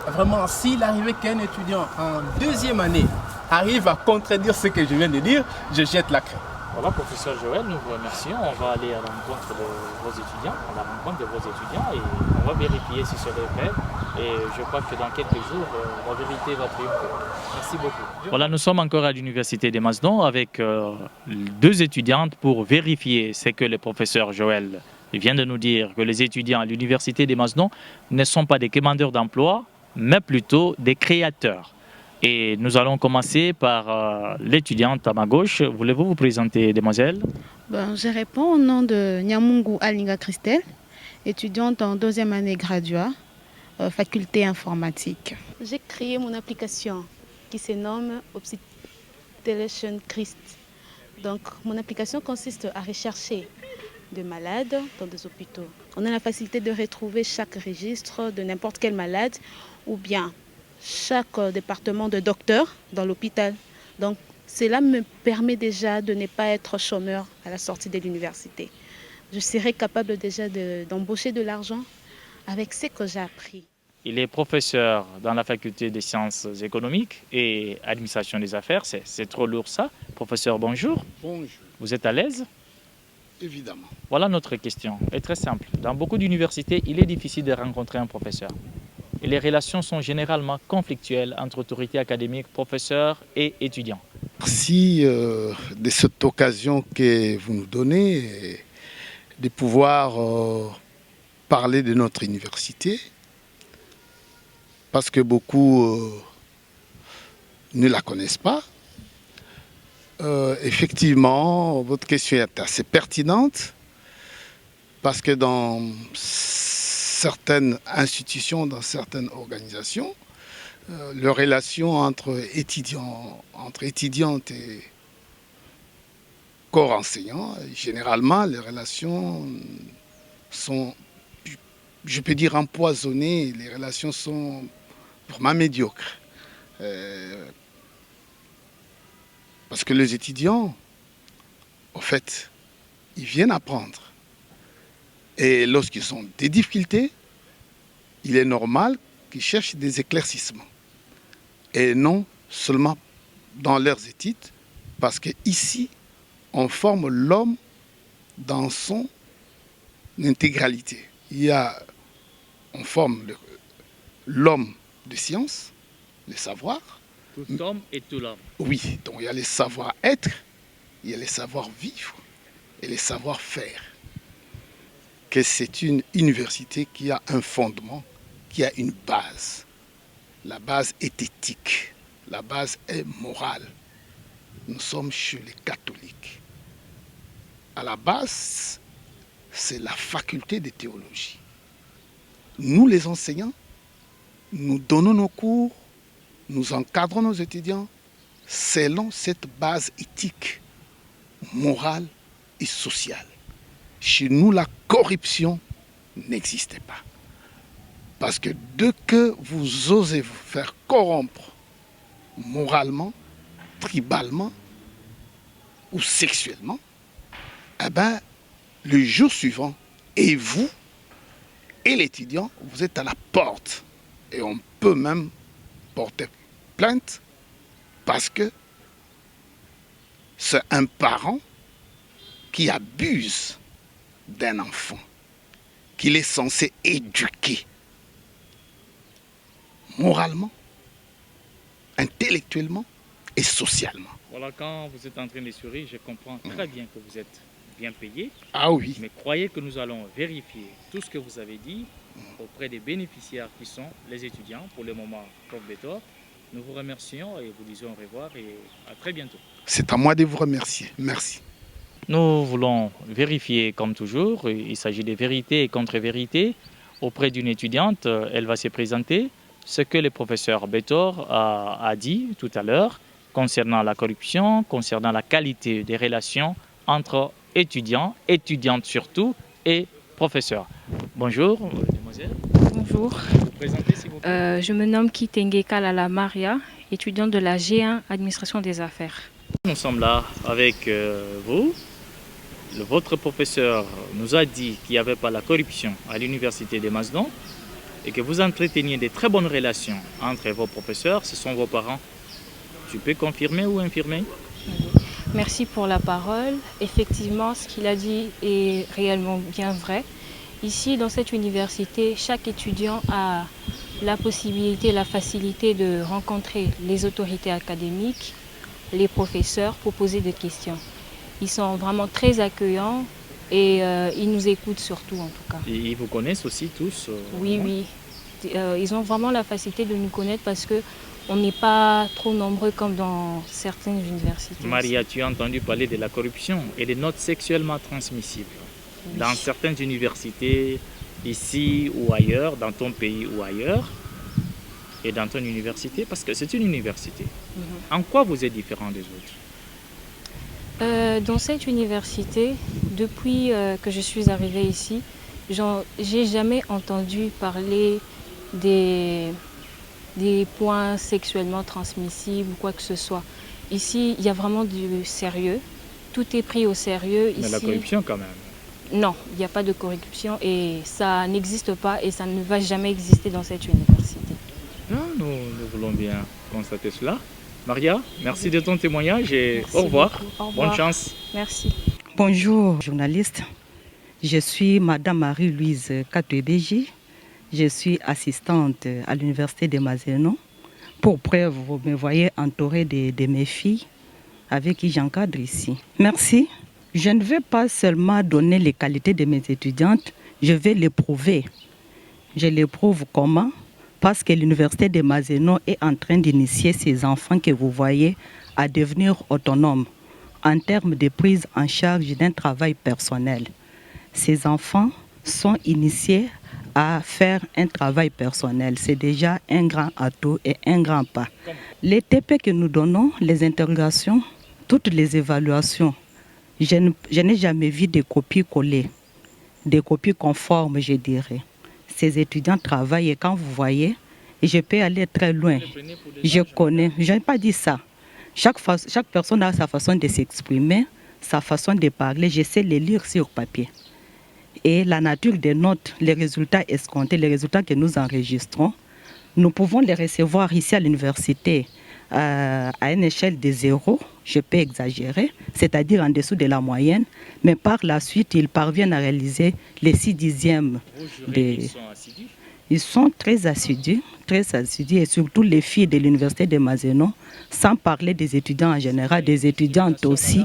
Vraiment, s'il arrivait qu'un étudiant en deuxième année arrive à contredire ce que je viens de dire, je jette la craie.
Voilà, professeur Joël, nous vous remercions. On va aller à la rencontre de vos étudiants, et on va vérifier si c'est vrai. Et je crois que dans quelques jours, la vérité va triompher. Merci beaucoup. Voilà, nous sommes encore à l'université de Mazedon avec deux étudiantes pour vérifier ce que le professeur Joël vient de nous dire, que les étudiants à l'université de Mazedon ne sont pas des demandeurs d'emploi, mais plutôt des créateurs. Et nous allons commencer par l'étudiante à ma gauche. Voulez-vous vous présenter, demoiselle?
Je réponds au nom de Nyamungu Alinga Christelle, étudiante en deuxième année graduat, faculté informatique. J'ai créé mon application qui se nomme Obsitelation Christ. Donc, mon application consiste à rechercher des malades dans des hôpitaux. On a la facilité de retrouver chaque registre de n'importe quel malade ou bien chaque département de docteur dans l'hôpital. Donc, cela me permet déjà de ne pas être chômeur à la sortie de l'université. Je serai capable déjà d'embaucher de l'argent avec ce que j'ai appris.
Il est professeur dans la faculté des sciences économiques et administration des affaires. C'est trop lourd ça. Professeur, bonjour.
Bonjour.
Vous êtes à l'aise?
Évidemment.
Voilà notre question. Elle est très simple. Dans beaucoup d'universités, il est difficile de rencontrer un professeur. Et les relations sont généralement conflictuelles entre autorités académiques, professeurs et étudiants.
Merci de cette occasion que vous nous donnez de pouvoir parler de notre université, parce que beaucoup ne la connaissent pas. Effectivement, votre question est assez pertinente, parce que dans certaines institutions, dans certaines organisations, les relations entre étudiantes et corps enseignants, généralement, les relations sont, je peux dire, empoisonnées. Les relations sont vraiment médiocres. Parce que les étudiants, en fait, ils viennent apprendre. Et lorsqu'ils ont des difficultés, il est normal qu'ils cherchent des éclaircissements. Et non seulement dans leurs études, parce qu'ici, on forme l'homme dans son intégralité. On forme l'homme de science, le savoir.
Tout homme et tout l'homme.
Oui, donc il y a les savoir-être, il y a les savoir-vivre et les savoir-faire. Que c'est une université qui a un fondement, qui a une base. La base est éthique, la base est morale. Nous sommes chez les catholiques. À la base, c'est la faculté de théologie. Nous, les enseignants, nous donnons nos cours, nous encadrons nos étudiants selon cette base éthique morale et sociale. Chez nous, la corruption n'existait pas. Parce que dès que vous osez vous faire corrompre moralement, tribalement ou sexuellement, eh ben, le jour suivant, et vous et l'étudiant, vous êtes à la porte. Et on peut même porter plainte parce que c'est un parent qui abuse d'un enfant qu'il est censé éduquer moralement, intellectuellement et socialement.
Voilà, quand vous êtes en train de sourire, je comprends très bien que vous êtes bien payé.
Ah oui.
Mais croyez que nous allons vérifier tout ce que vous avez dit auprès des bénéficiaires qui sont les étudiants. Pour le moment, Prof Betor, nous vous remercions et vous disons au revoir et à très bientôt.
C'est à moi de vous remercier. Merci.
Nous voulons vérifier comme toujours, il s'agit de vérité et contre-vérité. Auprès d'une étudiante, elle va se présenter. Ce que le professeur Betor a dit tout à l'heure concernant la corruption, concernant la qualité des relations entre étudiants, étudiantes surtout, et professeurs. Bonjour, mademoiselle.
Bonjour.
Vous présentez, s'il vous plaît.
Je me nomme Kitenge Kalala Maria, étudiante de la G1 Administration des Affaires.
Nous sommes là avec vous. Votre professeur nous a dit qu'il n'y avait pas la corruption à l'université de Mazedon et que vous entreteniez de très bonnes relations entre vos professeurs, ce sont vos parents. Tu peux confirmer ou infirmer?
Merci pour la parole. Effectivement, ce qu'il a dit est réellement bien vrai. Ici, dans cette université, chaque étudiant a la possibilité, la facilité de rencontrer les autorités académiques, les professeurs pour poser des questions. Ils sont vraiment très accueillants et ils nous écoutent surtout en tout cas.
Et ils vous connaissent aussi tous
Oui, oui. Ils ont vraiment la facilité de nous connaître parce qu'on n'est pas trop nombreux comme dans certaines universités.
Maria, tu as entendu parler de la corruption et des notes sexuellement transmissibles. Oui. Dans certaines universités, ici ou ailleurs, dans ton pays ou ailleurs, et dans ton université, parce que c'est une université. En quoi vous êtes différent des autres?
Dans cette université, depuis que je suis arrivée ici, j'ai jamais entendu parler des points sexuellement transmissibles ou quoi que ce soit. Ici, il y a vraiment du sérieux. Tout est pris au sérieux.
Mais la corruption quand même?
Non, il n'y a pas de corruption et ça n'existe pas et ça ne va jamais exister dans cette université.
Non, nous voulons bien constater cela. Maria, merci de ton témoignage et
merci
au revoir.
Au revoir.
Bonne chance.
Merci.
Bonjour, journaliste. Je suis Madame Marie-Louise Katouébéji. Je suis assistante à l'université de Mazedon. Pour preuve, vous me voyez entourée de mes filles avec qui j'encadre ici. Merci. Je ne vais pas seulement donner les qualités de mes étudiantes, je vais les prouver. Je les prouve comment? Parce que l'université de Mazedon est en train d'initier ces enfants que vous voyez à devenir autonomes en termes de prise en charge d'un travail personnel. Ces enfants sont initiés à faire un travail personnel. C'est déjà un grand atout et un grand pas. Les TP que nous donnons, les interrogations, toutes les évaluations, je n'ai jamais vu des copies collées, des copies conformes, je dirais. Ces étudiants travaillent et quand vous voyez, je peux aller très loin. Je connais, je n'ai pas dit ça. Chaque personne a sa façon de s'exprimer, sa façon de parler. Je sais les lire sur papier. Et la nature des notes, les résultats escomptés, les résultats que nous enregistrons, nous pouvons les recevoir ici à l'université à une échelle de 0, je peux exagérer, c'est-à-dire en dessous de la moyenne, mais par la suite, ils parviennent à réaliser les 6 dixièmes. Ils sont très assidus et surtout les filles de l'université de Mazedon, sans parler des étudiants en général, des étudiantes aussi.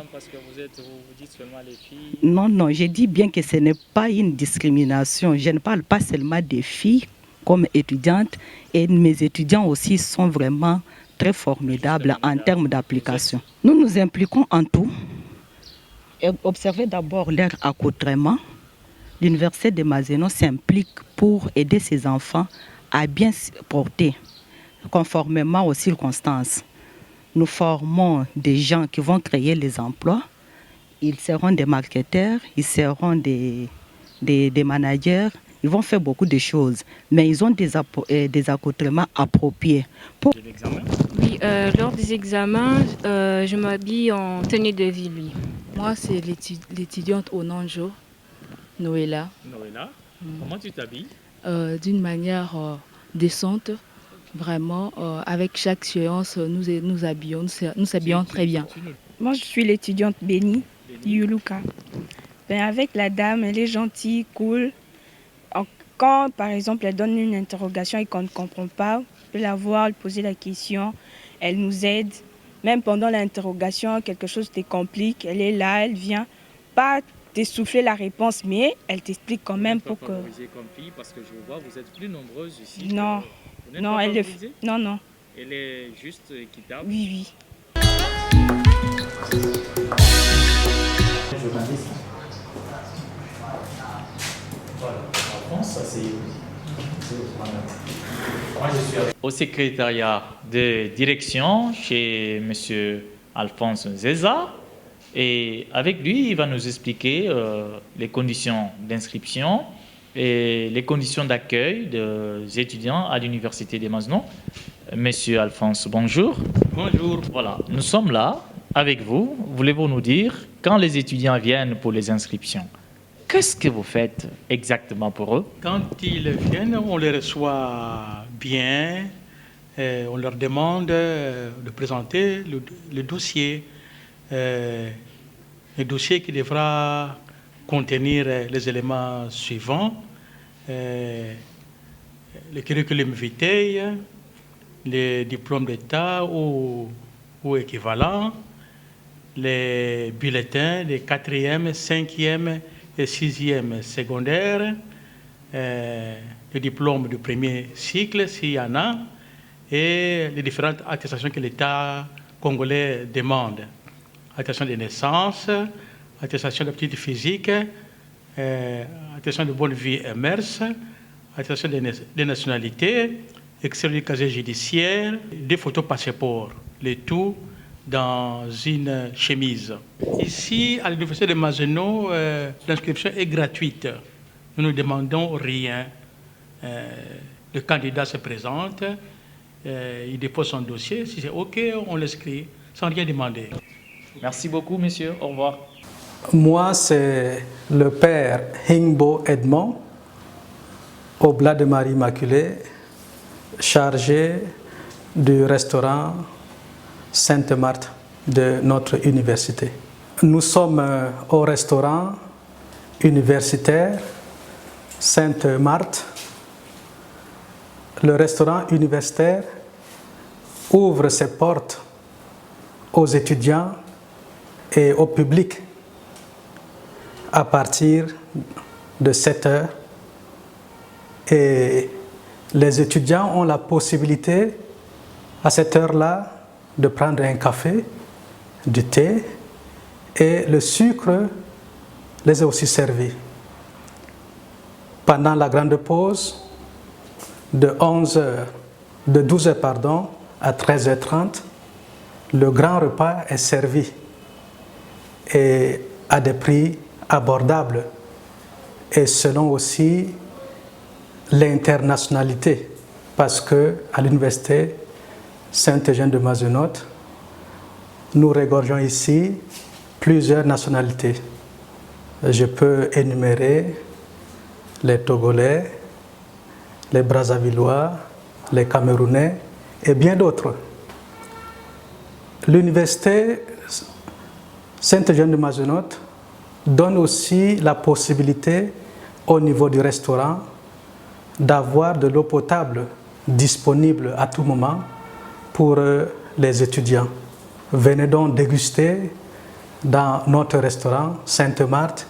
Non, je dis bien que ce n'est pas une discrimination. Je ne parle pas seulement des filles comme étudiantes et mes étudiants aussi sont vraiment très formidables en termes d'application. Nous nous impliquons en tout. Observez d'abord leur accoutrement. L'université de Mazedon s'implique pour aider ses enfants à bien se porter conformément aux circonstances. Nous formons des gens qui vont créer les emplois Ils seront des marketeurs, ils seront des managers, ils vont faire beaucoup de choses, mais ils ont des accoutrements appropriés.
Oui, lors des examens, je m'habille en tenue de ville. Oui.
Moi, c'est l'étudiante Onanjo, Noëlla.
Noëlla, comment tu t'habilles?
D'une manière décente, vraiment. Avec chaque séance, nous s'habillons très bien.
Moi, je suis l'étudiante Béni, Yuluka. Ben, avec la dame, elle est gentille, cool. Quand, par exemple, elle donne une interrogation et qu'on ne comprend pas, on peut la voir, lui poser la question, elle nous aide. Même pendant l'interrogation, quelque chose te complique, elle est là, elle vient pas t'essouffler la réponse, mais elle t'explique quand même pour que...
Comme fille, parce que je vous vois, vous êtes plus nombreuses ici.
Non, non, elle non.
Elle est juste équitable.
Oui.
Au secrétariat de direction chez M. Alphonse Zeza, et avec lui, il va nous expliquer les conditions d'inscription et les conditions d'accueil des étudiants à l'Université des Masnou. Monsieur Alphonse, bonjour.
Bonjour.
Voilà, nous sommes là avec vous. Voulez-vous nous dire, quand les étudiants viennent pour les inscriptions, qu'est-ce que vous faites exactement pour eux?
Quand ils viennent, on les reçoit bien. On leur demande de présenter le dossier. Le dossier qui devra contenir les éléments suivants. Le curriculum vitae, les diplômes d'État ou équivalents, les bulletins des 4e, 5e et 6e secondaires, les diplômes du premier cycle, s'il y en a, et les différentes attestations que l'État congolais demande. Attestation de naissance, attestation d'aptitude physique, attestation de bonne vie et mœurs, attestation de nationalité, extrait du casier judiciaire, des photos passeport, le tout dans une chemise. Ici, à l'Université de Maseno, l'inscription est gratuite. Nous ne demandons rien. Le candidat se présente, il dépose son dossier. Si c'est OK, on l'inscrit sans rien demander.
Merci beaucoup, monsieur. Au revoir.
Moi, c'est le père Hingbo Edmond, Oblat de Marie Immaculée, chargé du restaurant Sainte-Marthe de notre université. Nous sommes au restaurant universitaire Sainte-Marthe. Le restaurant universitaire ouvre ses portes aux étudiants et au public à partir de 7 heures. Et les étudiants ont la possibilité à cette heure-là de prendre un café, du thé, et le sucre les est aussi servi. Pendant la grande pause, de 12h à 13h30, le grand repas est servi et à des prix abordables et selon aussi l'internationalité, parce qu'à l'université Saint-Eugène de Mazenote, nous regorgeons ici plusieurs nationalités. Je peux énumérer les Togolais, les Brazzavillois, les Camerounais et bien d'autres. L'université Saint-Eugène de Mazenote donne aussi la possibilité au niveau du restaurant d'avoir de l'eau potable disponible à tout moment pour les étudiants. Venez donc déguster dans notre restaurant Sainte-Marthe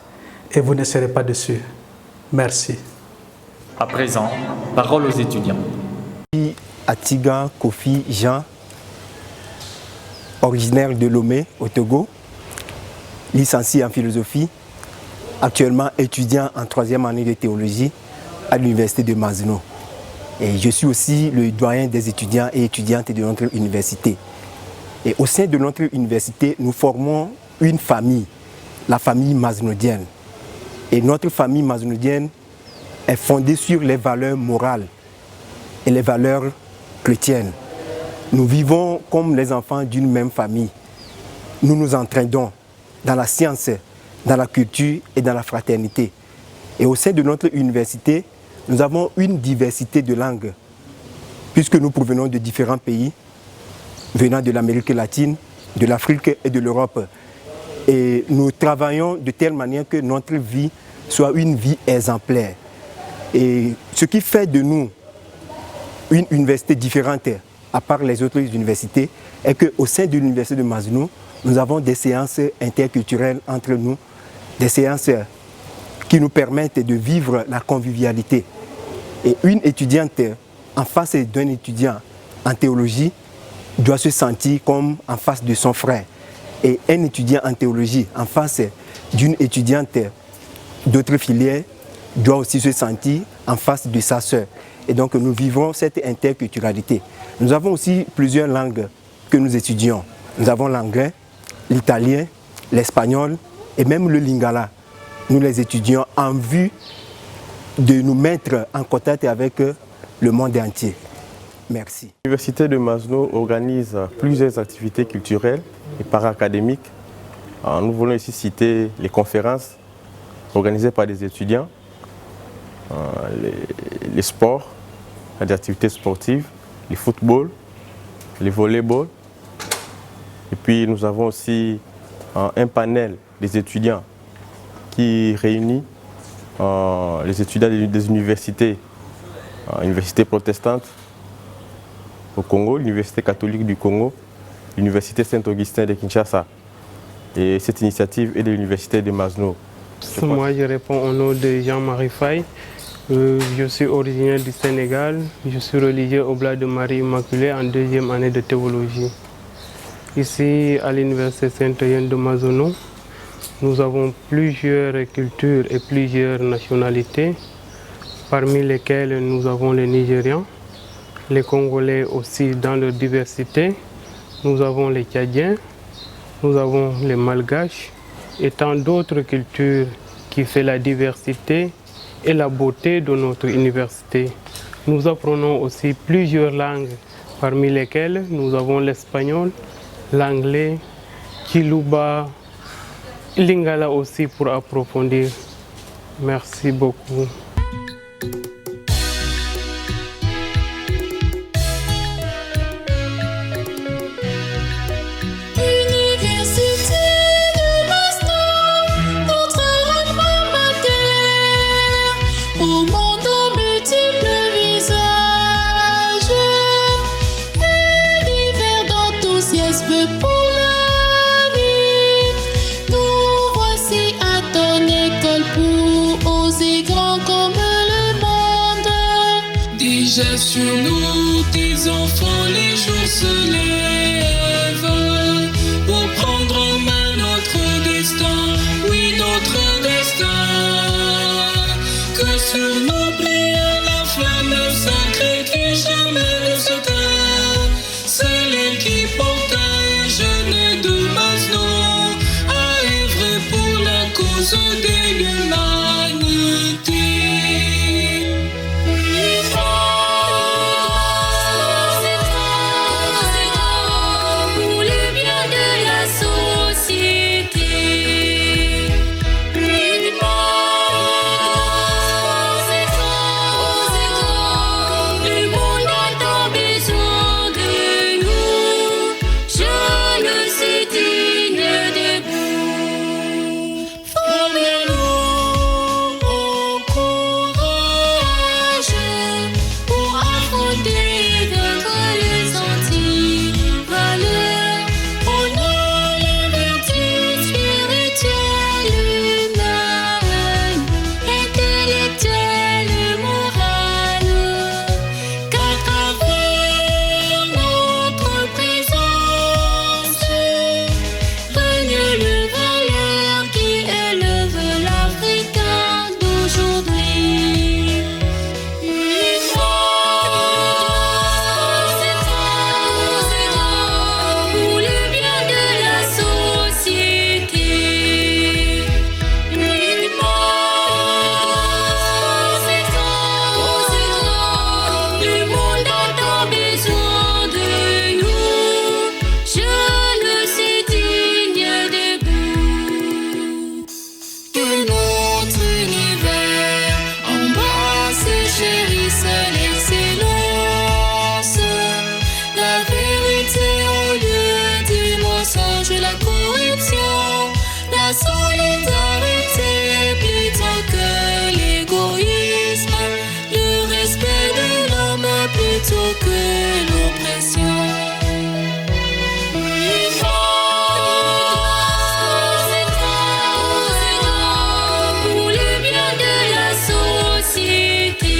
et vous ne serez pas déçus. Merci.
À présent, parole aux étudiants.
Atiga Kofi Jean, originaire de Lomé, au Togo, licencié en philosophie, actuellement étudiant en 3e année de théologie à l'université de Maseno. Et je suis aussi le doyen des étudiants et étudiantes de notre université. Et au sein de notre université, nous formons une famille la famille masnodienne. Et notre famille masnodienne est fondée sur les valeurs morales et les valeurs chrétiennes. Nous vivons comme les enfants d'une même famille. Nous nous entraînons dans la science, dans la culture et dans la fraternité. Et au sein de notre université, nous avons une diversité de langues, puisque nous provenons de différents pays, venant de l'Amérique latine, de l'Afrique et de l'Europe. Et nous travaillons de telle manière que notre vie soit une vie exemplaire. Et ce qui fait de nous une université différente à part les autres universités est qu'au sein de l'université de Masnou, nous avons des séances interculturelles entre nous, des séances qui nous permettent de vivre la convivialité. Et une étudiante en face d'un étudiant en théologie doit se sentir comme en face de son frère. Et un étudiant en théologie en face d'une étudiante d'autres filières doit aussi se sentir en face de sa sœur. Et donc nous vivons cette interculturalité. Nous avons aussi plusieurs langues que nous étudions. Nous avons l'anglais, l'italien, l'espagnol et même le lingala. Nous les étudions en vue de nous mettre en contact avec le monde entier. Merci.
L'Université de Masnou organise plusieurs activités culturelles et para-académiques. Nous voulons ici citer les conférences organisées par des étudiants, les sports, les activités sportives, le football, le volleyball. Et puis nous avons aussi un panel des étudiants qui réunit les étudiants des universités, universités protestantes au Congo, l'Université catholique du Congo, l'Université Saint-Augustin de Kinshasa. Et cette initiative est de l'Université de Masnou.
Moi, je réponds au nom de Jean-Marie Faye. Je suis originaire du Sénégal. Je suis religieux au Oblat de Marie Immaculée en deuxième année de théologie. Ici, à l'Université Saint-Oyen de Masnou, nous avons plusieurs cultures et plusieurs nationalités, parmi lesquelles nous avons les Nigérians, les Congolais aussi dans leur diversité, nous avons les Tchadiens, nous avons les Malgaches et tant d'autres cultures qui font la diversité et la beauté de notre université. Nous apprenons aussi plusieurs langues, parmi lesquelles nous avons l'espagnol, l'anglais, Kiluba, Lingala aussi pour approfondir. Merci beaucoup.
Sur nous, tes enfants, les jours se lèvent pour prendre en main notre destin, oui notre destin. Que sur nos prières la flamme sacrée qui jamais ne s'éteint. C'est elle qui porte un jeune de Masnou à œuvrer pour la cause de l'humanité. que l'oppression. Pour le bien de la société.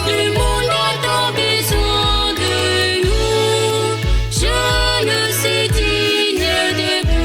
Le monde a tant besoin de nous. Je ne suis digne de vous.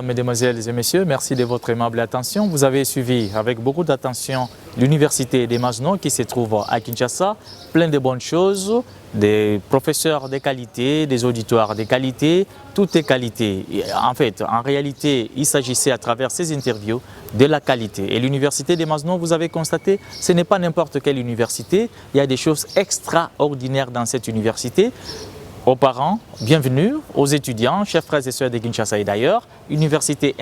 Mesdemoiselles et messieurs, merci de votre aimable attention. Vous avez suivi avec beaucoup d'attention l'université des Mazno qui se trouve à Kinshasa. Plein de bonnes choses, des professeurs de qualité, des auditoires de qualité, tout est qualité. En fait, en réalité, il s'agissait à travers ces interviews de la qualité. Et l'université des Mazno, vous avez constaté, ce n'est pas n'importe quelle université. Il y a des choses extraordinaires dans cette université. Aux parents, bienvenue, aux étudiants, chers frères et sœurs de Kinshasa et d'ailleurs, une université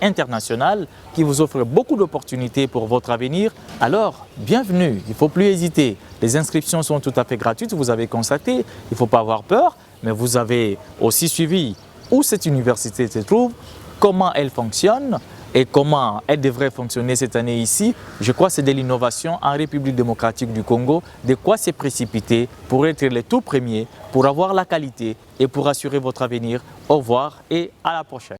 internationale qui vous offre beaucoup d'opportunités pour votre avenir. Alors, bienvenue, il ne faut plus hésiter. Les inscriptions sont tout à fait gratuites, vous avez constaté, il ne faut pas avoir peur, mais vous avez aussi suivi où cette université se trouve, comment elle fonctionne et comment elle devrait fonctionner cette année ici. Je crois que c'est de l'innovation en République démocratique du Congo, de quoi se précipiter pour être les tout premiers, pour avoir la qualité et pour assurer votre avenir. Au revoir et à la prochaine.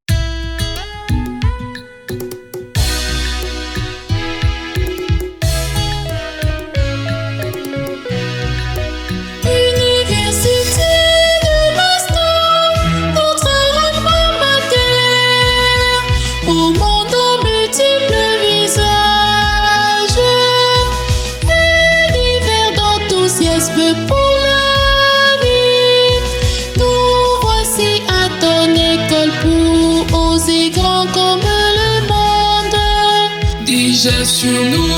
Pour la vie, nous voici à ton école pour oser grand comme le monde. Déjà sur nous.